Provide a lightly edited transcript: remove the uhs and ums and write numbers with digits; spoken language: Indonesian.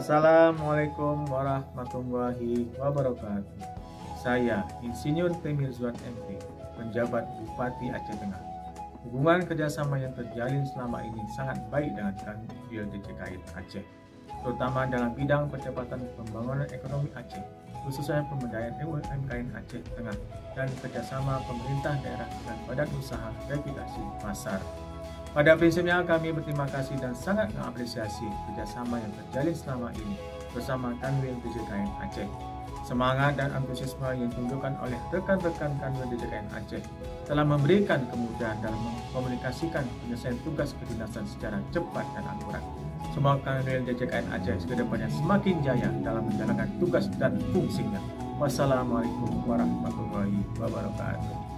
Assalamualaikum warahmatullahi wabarakatuh. Saya Insinyur Temir Zuan MP, penjabat Bupati Aceh Tengah. Hubungan kerjasama yang terjalin selama ini sangat baik dengan Kanwil DJKN Aceh, terutama dalam bidang percepatan pembangunan ekonomi Aceh, khususnya pemberdayaan UMKM Aceh Tengah dan kerjasama pemerintah daerah dan badan usaha revitalisasi pasar. Pada prinsipnya kami berterima kasih dan sangat mengapresiasi kerjasama yang terjalin selama ini bersama Kanwil DJKN Aceh. Semangat dan antusiasme yang ditunjukkan oleh rekan-rekan Kanwil DJKN Aceh telah memberikan kemudahan dalam mengkomunikasikan penyelesaian tugas kedinasan secara cepat dan akurat. Semoga Kanwil DJKN Aceh kedepannya semakin jaya dalam menjalankan tugas dan fungsinya. Wassalamualaikum warahmatullahi wabarakatuh.